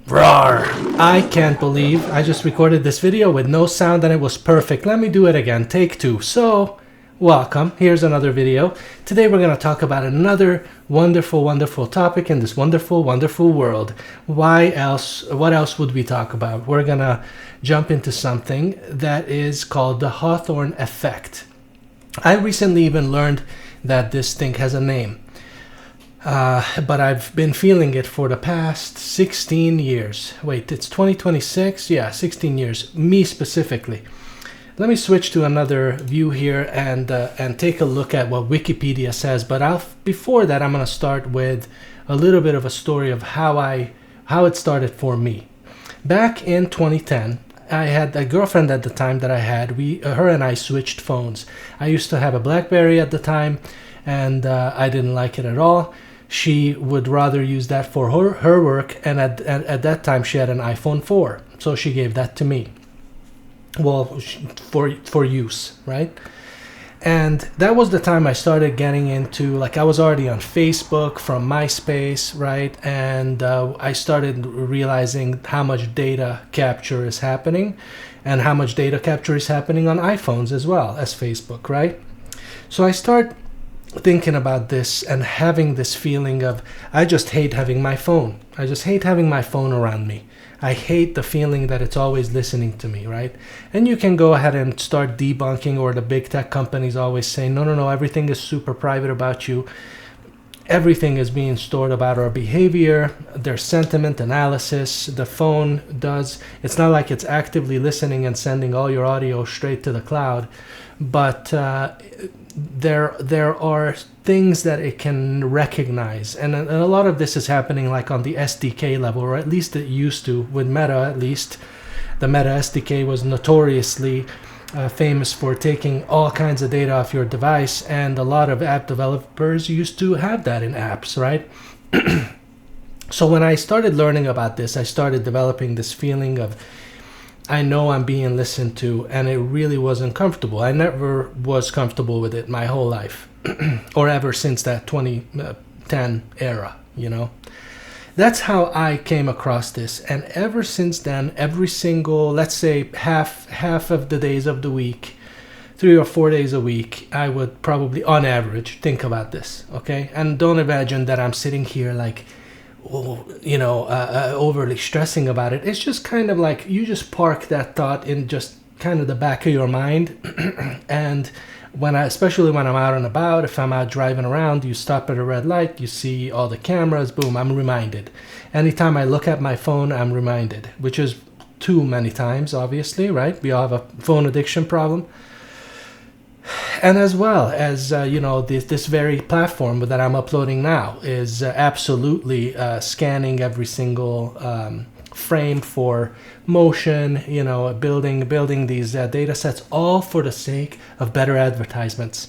Roar! I can't believe I just recorded this video with no sound and it was perfect. Let me do it again. Take two. So, welcome. Here's another video. Today we're going to talk about another wonderful, wonderful topic in this wonderful, wonderful world. What else would we talk about? We're going to jump into something that is called the Hawthorne effect. I recently even learned that this thing has a name. But I've been feeling it for the past 16 years. Wait, it's 2026? Yeah, 16 years. Me specifically. Let me switch to another view here and take a look at what Wikipedia says. But before that, I'm going to start with a little bit of a story of how it started for me. Back in 2010, I had a girlfriend at the time that I had. Her and I switched phones. I used to have a BlackBerry at the time, and I didn't like it at all. She would rather use that for her work, and at that time she had an iPhone 4, so she gave that to me. Well, for use, right? And that was the time I started getting into, like, I was already on Facebook from MySpace, right? And I started realizing how much data capture is happening, and how much data capture is happening on iPhones as well as Facebook, right? So I start thinking about this and having this feeling of, I just hate having my phone. I just hate having my phone around me. I hate the feeling that it's always listening to me, right? And you can go ahead and start debunking, or the big tech companies always say, no, everything is super private about you. Everything is being stored about our behavior, their sentiment analysis. The phone does. It's not like it's actively listening and sending all your audio straight to the cloud, but there are things that it can recognize, and a lot of this is happening like on the SDK level, or at least it used to with Meta. At least the Meta SDK was notoriously famous for taking all kinds of data off your device, and a lot of app developers used to have that in apps, right? So when I started learning about this, I started developing this feeling of, I know I'm being listened to, and it really wasn't comfortable. I never was comfortable with it my whole life, or ever since that 2010 era, you know. That's how I came across this, and ever since then, every single, let's say half of the days of the week, 3 or 4 days a week, I would probably, on average, think about this, okay? And don't imagine that I'm sitting here like, overly stressing about it. It's just kind of like you just park that thought in just kind of the back of your mind. And especially when I'm out and about, if I'm out driving around, you stop at a red light, you see all the cameras, boom, I'm reminded. Anytime I look at my phone, I'm reminded, which is too many times, obviously, right? We all have a phone addiction problem. And as well as, this very platform that I'm uploading now is absolutely scanning every single frame for motion, building these data sets, all for the sake of better advertisements.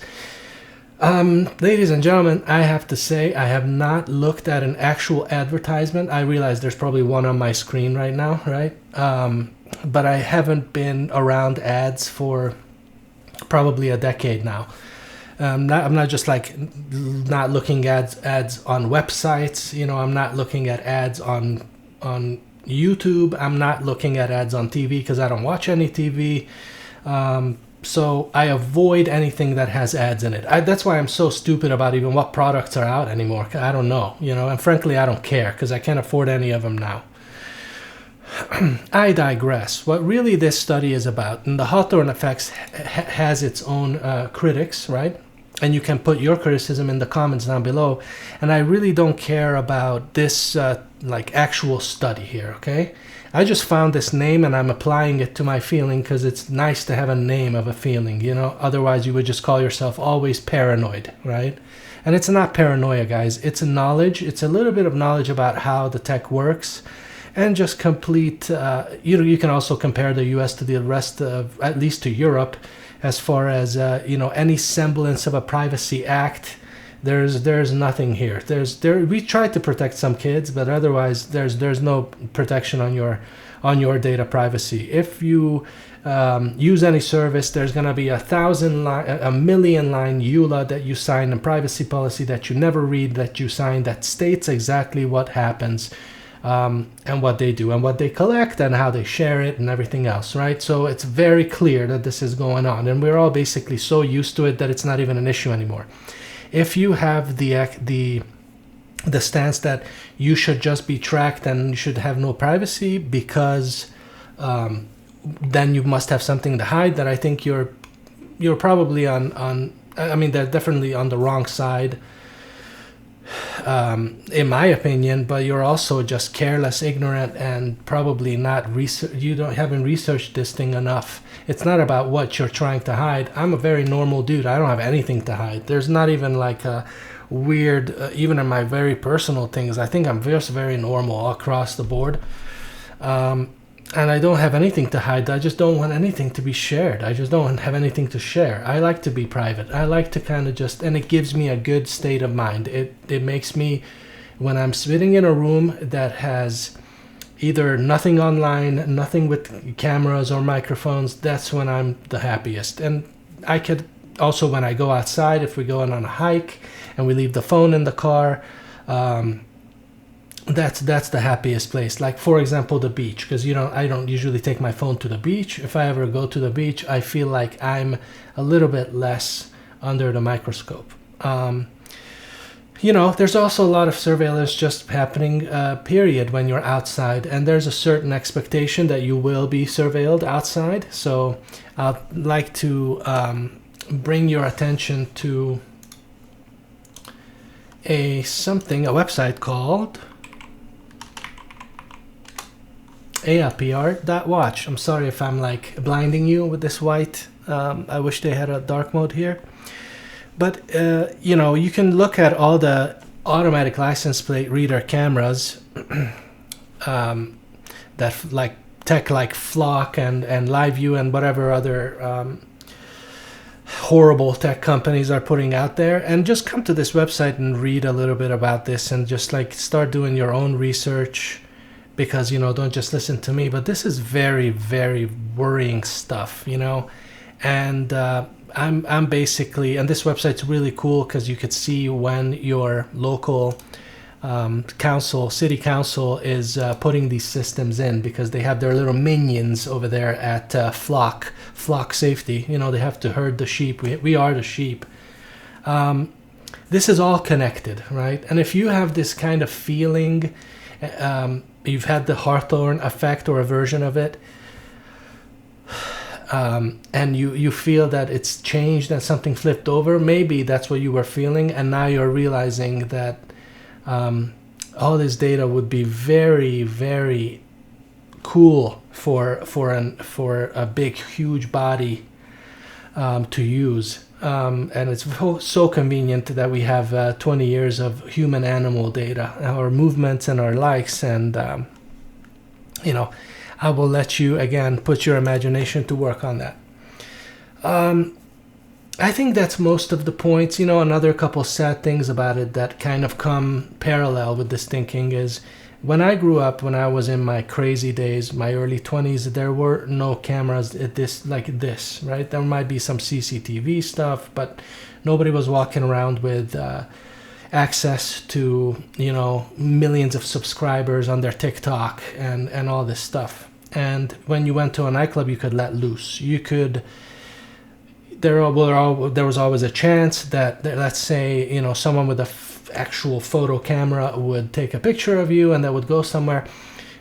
Ladies and gentlemen, I have to say, I have not looked at an actual advertisement. I realize there's probably one on my screen right now, right? But I haven't been around ads for probably a decade now. I'm not just like not looking at ads on websites. I'm not looking at ads on YouTube. I'm not looking at ads on TV because I don't watch any TV. So I avoid anything that has ads in it. That's why I'm so stupid about even what products are out anymore. I don't know, and frankly, I don't care because I can't afford any of them now. I digress. What really this study is about, and the Hawthorne effect has its own critics, right? And you can put your criticism in the comments down below. And I really don't care about this actual study here, okay? I just found this name and I'm applying it to my feeling because it's nice to have a name of a feeling, Otherwise you would just call yourself always paranoid, right? And it's not paranoia, guys. It's a knowledge. It's a little bit of knowledge about how the tech works. And just complete, you can also compare the U.S. to the rest of, at least to Europe, as far as, any semblance of a privacy act. There's nothing here. We tried to protect some kids, but otherwise there's no protection on your data privacy. If you use any service, there's going to be a million line EULA that you sign, a privacy policy that you never read, that you sign, that states exactly what happens and what they do and what they collect and how they share it and everything else, right? So it's very clear that this is going on, and we're all basically so used to it that it's not even an issue anymore. If you have the stance that you should just be tracked and you should have no privacy because then you must have something to hide, that I think you're probably on I mean, they're definitely on the wrong side, in my opinion, but you're also just careless, ignorant, and probably not haven't researched this thing enough. It's not about what you're trying to hide. I'm a very normal dude. I don't have anything to hide. There's not even like a weird, even in my very personal things, I think I'm just very normal all across the board. And I don't have anything to hide. I just don't want anything to be shared. I just don't have anything to share. I like to be private. I like to kind of just, and it gives me a good state of mind. It makes me, when I'm sitting in a room that has either nothing online, nothing with cameras or microphones, that's when I'm the happiest. And I could also, when I go outside, if we go on a hike and we leave the phone in the car, that's the happiest place. Like, for example, the beach, because I don't usually take my phone to the beach. If I ever go to the beach, I feel like I'm a little bit less under the microscope. There's also a lot of surveillance just happening, period, when you're outside, and there's a certain expectation that you will be surveilled outside. So I'd like to bring your attention to a website called ALPR.watch. I'm sorry if I'm like blinding you with this white. I wish they had a dark mode here. But, you can look at all the automatic license plate reader cameras that like tech like Flock and LiveView and whatever other horrible tech companies are putting out there, and just come to this website and read a little bit about this and just like start doing your own research, because don't just listen to me. But this is very, very worrying stuff, and I'm basically, and this website's really cool because you could see when your local city council is putting these systems in, because they have their little minions over there at Flock Safety. They have to herd the sheep. We are the sheep. This is all connected, right? And if you have this kind of feeling, you've had the Hawthorne effect or a version of it, and you feel that it's changed and something flipped over, maybe that's what you were feeling, and now you're realizing that all this data would be very, very cool for a big, huge body to use. And it's so convenient that we have 20 years of human-animal data, our movements and our likes, and I will let you, again, put your imagination to work on that. I think that's most of the points. Another couple sad things about it that kind of come parallel with this thinking is, when I grew up, when I was in my crazy days, my early 20s, there were no cameras like this, right? There might be some CCTV stuff, but nobody was walking around with access to, millions of subscribers on their TikTok and all this stuff. And when you went to a nightclub, you could let loose. There was always a chance that let's say, someone with a actual photo camera would take a picture of you and that would go somewhere.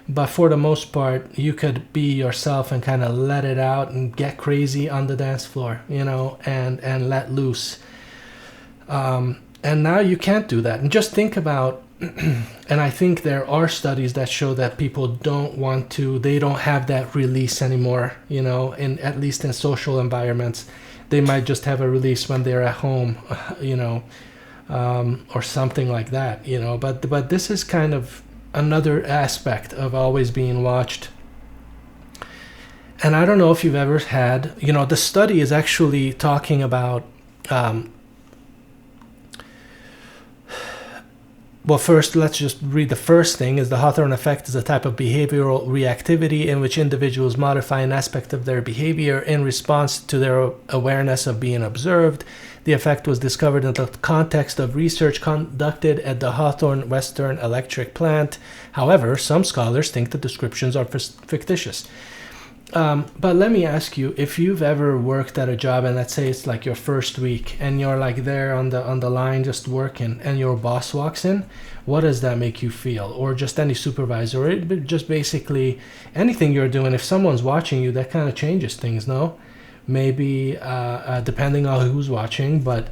But for the most part, you could be yourself and kind of let it out and get crazy on the dance floor, and let loose. And now you can't do that. And just think about, and I think there are studies that show that people they don't have that release anymore, at least in social environments. They might just have a release when they're at home, or something like that, But this is kind of another aspect of always being watched. And I don't know if you've ever had, the study is actually talking about Well, first, let's just read the first thing. Is the Hawthorne effect is a type of behavioral reactivity in which individuals modify an aspect of their behavior in response to their awareness of being observed. The effect was discovered in the context of research conducted at the Hawthorne Western Electric Plant. However, some scholars think the descriptions are fictitious. But let me ask you, if you've ever worked at a job and let's say it's like your first week and you're like there on the line just working and your boss walks in, what does that make you feel? Or just any supervisor, or just basically anything you're doing. If someone's watching you, that kind of changes things, no? Maybe depending on who's watching, but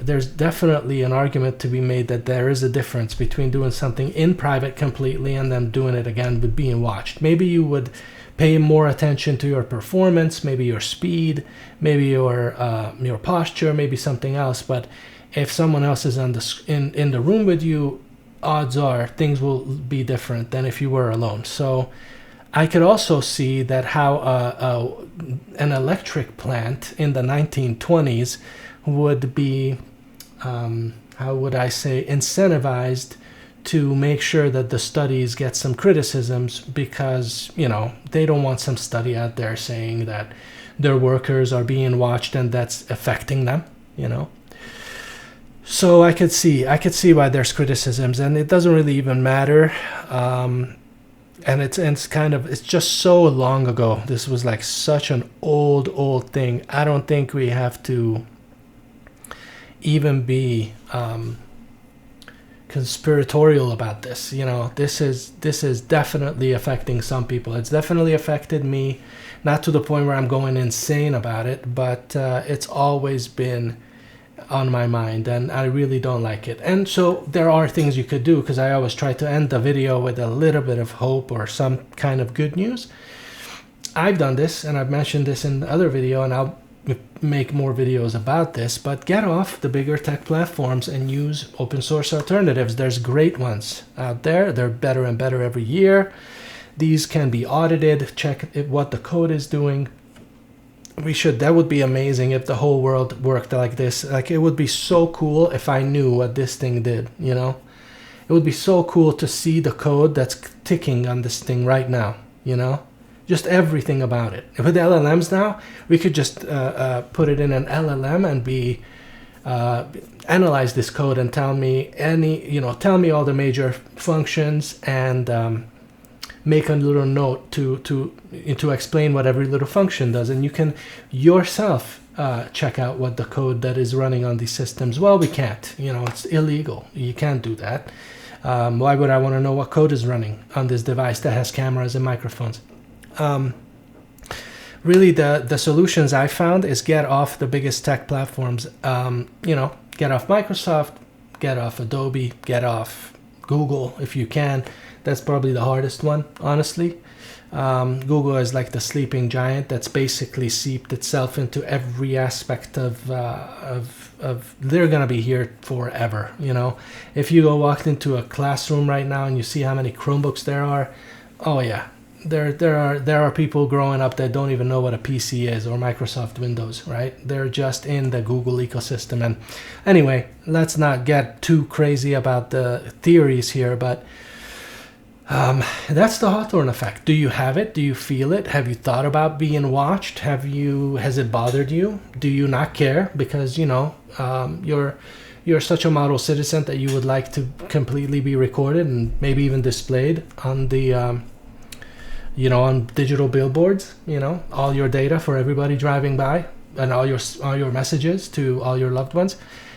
there's definitely an argument to be made that there is a difference between doing something in private completely and then doing it again with being watched. Maybe you would pay more attention to your performance, maybe your speed, maybe your posture, maybe something else. But if someone else is in the room with you, odds are things will be different than if you were alone. So I could also see that how an electric plant in the 1920s would be, how would I say, incentivized to make sure that the studies get some criticisms, because, you know, they don't want some study out there saying that their workers are being watched and that's affecting them, you know. So I could see why there's criticisms, and it doesn't really even matter. And it's just so long ago. This was like such an old thing. I don't think we have to even be conspiratorial about this. You know, this is definitely affecting some people. It's definitely affected me, not to the point where I'm going insane about it, but it's always been on my mind, and I really don't like it. And so there are things you could do, because I always try to end the video with a little bit of hope or some kind of good news. I've done this, and I've mentioned this in the other video, and I'll make more videos about this, but get off the bigger tech platforms and use open source alternatives. There's great ones out there. They're better and better every year. These can be audited. Check what the code is doing. That would be amazing if the whole world worked like this. Like, it would be so cool if I knew what this thing did, you know? It would be so cool to see the code that's ticking on this thing right now, you know? Just everything about it. With the LLMs now, we could just put it in an LLM and analyze this code and tell me all the major functions, and make a little note to explain what every little function does, and you can yourself check out what the code that is running on these systems. Well, we can't. You know, it's illegal. You can't do that. Why would I want to know what code is running on this device that has cameras and microphones? Really, the solutions I found is get off the biggest tech platforms. Get off Microsoft, get off Adobe, get off Google if you can. That's probably the hardest one, honestly. Google is like the sleeping giant that's basically seeped itself into every aspect of they're gonna be here forever. You know, if you walked into a classroom right now and you see how many Chromebooks there are, oh yeah, there are people growing up that don't even know what a PC is or Microsoft Windows, right? They're just in the Google ecosystem. And anyway, let's not get too crazy about the theories here, but that's the Hawthorne effect. Do you have it? Do you feel it? Have you thought about being watched? Has it bothered you? Do you not care because, you know, you're such a model citizen that you would like to completely be recorded and maybe even displayed on the on digital billboards, all your data for everybody driving by, and all your messages to all your loved ones.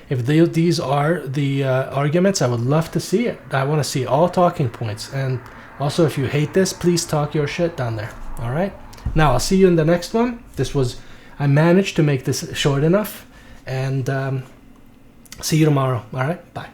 If these are the arguments, I would love to see it. I want to see all talking points. And also, if you hate this, please talk your shit down there. All right? Now, I'll see you in the next one. I managed to make this short enough. And see you tomorrow. All right? Bye.